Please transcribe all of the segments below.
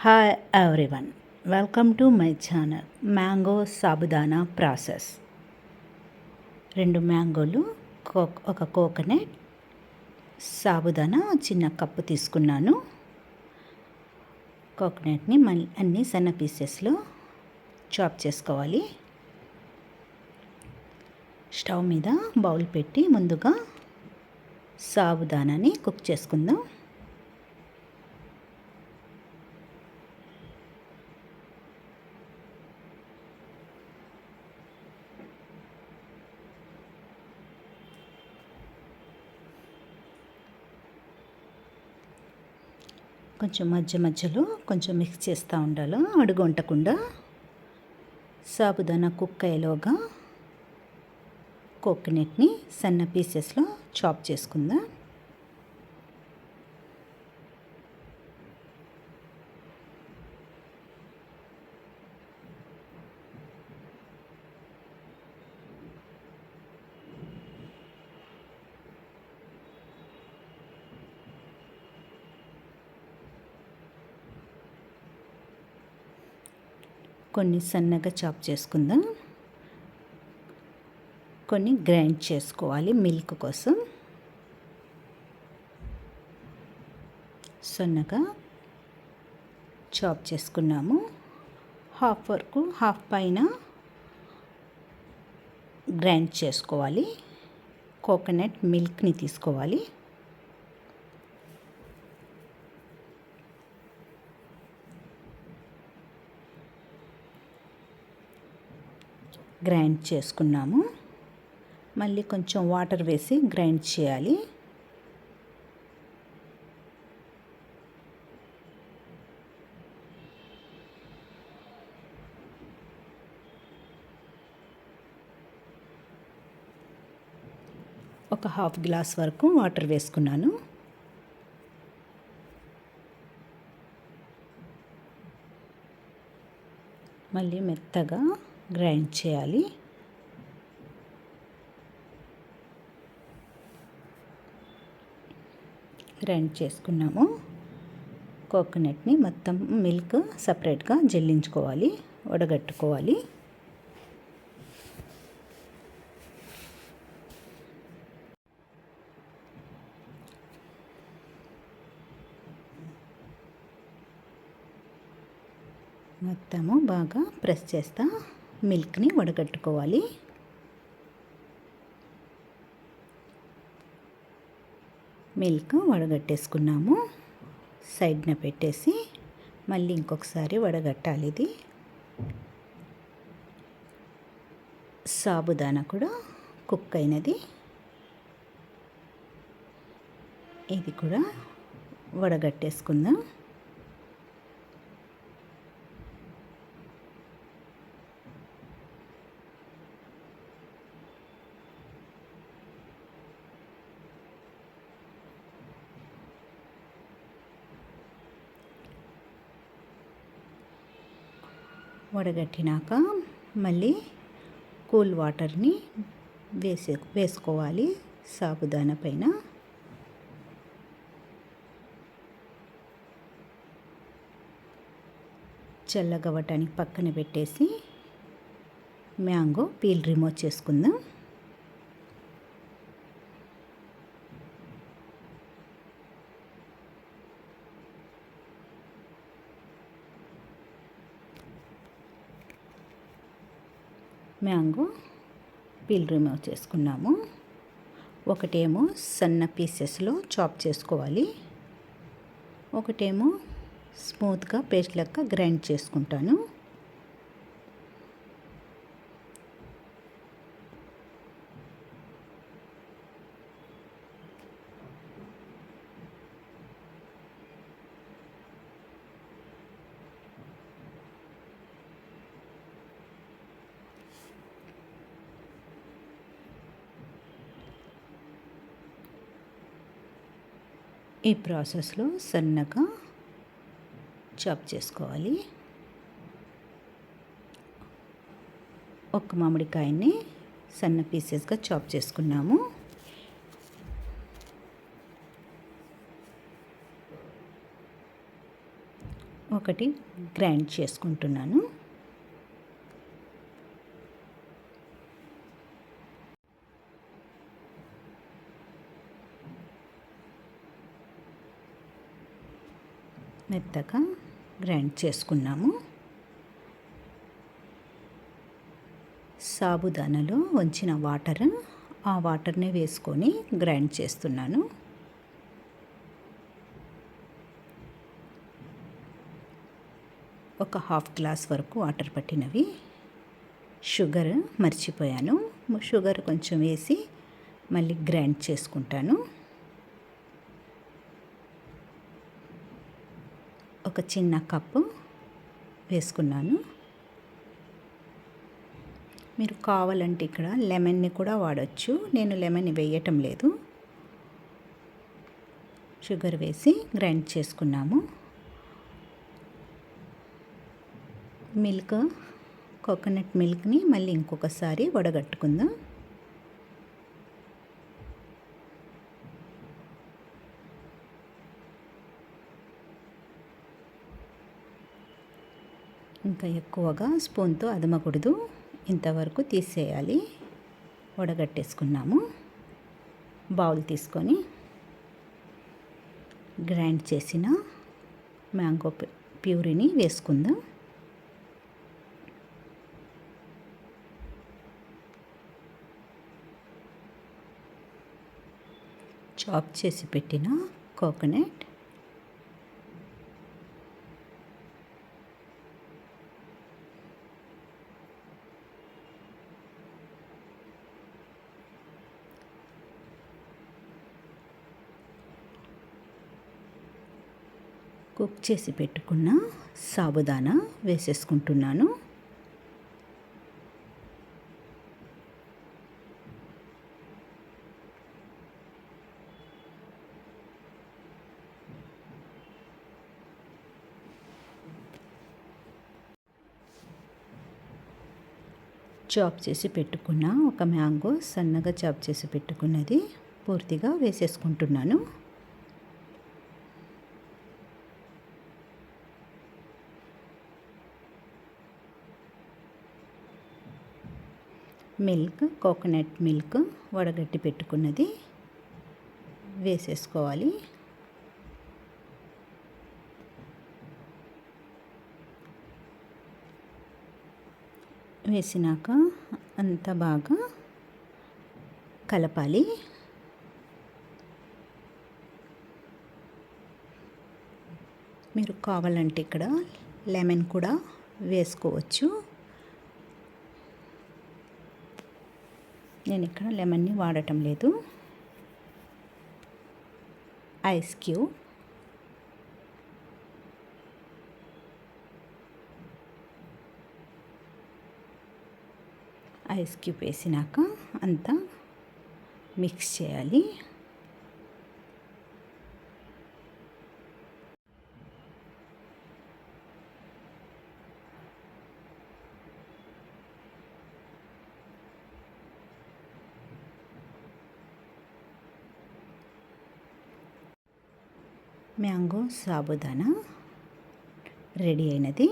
Hi everyone, welcome to my channel. Mango sabudana process. 2 మ్యాంగోలు, ఒక coconut, sabudana చిన్న cup తీసుకున్నాను. కోకోనట్ని అన్ని సన్న పీసెస్లో చాప్ చేసుకోవాలి. స్టవ్ మీద బౌల్ పెట్టి ముందుగా సాబుదానాని కుక్ చేసుకుందాం. కొంచెం మధ్యలో కొంచెం మిక్స్ చేస్తూ ఉండాలి, అడుగు వంటకుండా. సాబుదానా కుక్ అయ్యేలోగా కోకోనట్ని సన్న పీసెస్లో చాప్ చేసుకుందాం. కొన్ని సన్నగా చాప్ చేసుకుందాం, కొన్ని గ్రైండ్ చేసుకోవాలి మిల్క్ కోసం. సన్నగా చాప్ చేసుకున్నాము. హాఫ్ పైన గ్రైండ్ చేసుకోవాలి. కోకోనట్ మిల్క్ని తీసుకోవాలి. గ్రైండ్ చేసుకున్నాము. మళ్ళీ కొంచెం వాటర్ వేసి గ్రైండ్ చేయాలి. ఒక హాఫ్ గ్లాస్ వరకు వాటర్ వేసుకున్నాను. మళ్ళీ మెత్తగా గ్రైండ్ చేయాలి. గ్రైండ్ చేసుకున్నాము. కోకోనట్ని మొత్తం మిల్క్ సపరేట్గా జల్లించుకోవాలి, వడగట్టుకోవాలి. మొత్తము బాగా ప్రెస్ చేస్తా మిల్క్ని వడగట్టుకోవాలి. మిల్క్ వడగట్టేసుకున్నాము. సైడ్న పెట్టేసి మళ్ళీ ఇంకొకసారి వడగట్టాలి. ఇది సాబుదానా కూడా కుక్ అయినది. ఇది కూడా వడగట్టేసుకుందాం. వడగట్టినాక మళ్ళీ కూల్ వాటర్ని వేసుకోవాలి సాబుదానా పైన. చల్లగవ్వటానికి పక్కన పెట్టేసి మ్యాంగో పీల్ రిమూవ్ చేసుకుందాం. మ్యాంగో పీల్ రిమూవ్ చేసుకున్నాము. ఒకటేమో సన్న పీసెస్లో చాప్ చేసుకోవాలి, ఒకటేమో స్మూత్గా పేస్ట్ లెక్క గ్రైండ్ చేసుకుంటాను. ఈ ప్రాసెస్లో సన్నగా చాప్ చేసుకోవాలి. ఒక మామిడికాయని సన్న పీసెస్గా చాప్ చేసుకున్నాము. ఒకటి గ్రైండ్ చేసుకుంటున్నాను. మెత్తగా గ్రైండ్ చేసుకున్నాము. సాబుదానాలో వంచిన ఆ వాటర్ని వేసుకొని గ్రైండ్ చేస్తున్నాను. ఒక హాఫ్ గ్లాస్ వరకు వాటర్ పట్టినవి. షుగర్ మర్చిపోయాను. షుగర్ కొంచెం వేసి మళ్ళీ గ్రైండ్ చేసుకుంటాను. ఒక చిన్న కప్పు వేసుకున్నాను. మీరు కావాలంటే ఇక్కడ లెమన్ని కూడా వాడచ్చు. నేను లెమన్ వేయటం లేదు. షుగర్ వేసి గ్రైండ్ చేసుకున్నాము. కోకోనట్ మిల్క్ని మళ్ళీ ఇంకొకసారి వడగట్టుకుందాం. ఇంకా ఎక్కువగా స్పూన్తో అదమకూడదు. ఇంతవరకు తీసేయాలి. వడగట్టేసుకున్నాము. బౌల్ తీసుకొని గ్రైండ్ చేసిన మ్యాంగో ప్యూరీని వేసుకుందాం. చాప్ చేసి పెట్టిన కోకోనట్, కుక్ చేసి పెట్టుకున్న సాబుదానా వేసేసుకుంటున్నాను. చాప్ చేసి పెట్టుకున్న ఒక మ్యాంగో సన్నగా చాప్ చేసి పెట్టుకున్నది పూర్తిగా వేసేసుకుంటున్నాను. కోకోనట్ మిల్క్ వడగట్టి పెట్టుకున్నది వేసేసుకోవాలి. వేసినాక అంత బాగా కలపాలి. మీరు కావాలంటే ఇక్కడ లెమన్ కూడా వేసుకోవచ్చు. నేను ఇక్కడ లెమన్ని వాడటం లేదు. ఐస్ క్యూబ్, వేసినాక అంతా మిక్స్ చేయాలి. మ్యాంగో సాబుదానా రెడీ అయినది.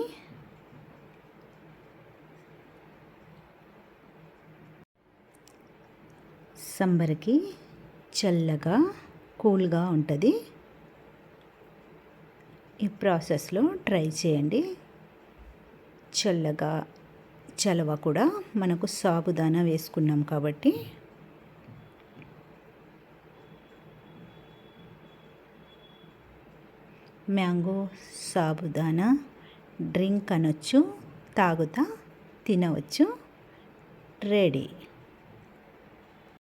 సమ్మర్కి చల్లగా కూల్గా ఉంటుంది. ఈ ప్రాసెస్లో ట్రై చేయండి. చలవ కూడా మనకు సాబుదానా వేసుకున్నాం కాబట్టి మ్యాంగో సాబుదానా డ్రింక్ అనొచ్చు, తాగుతా తినవచ్చు. రెడీ.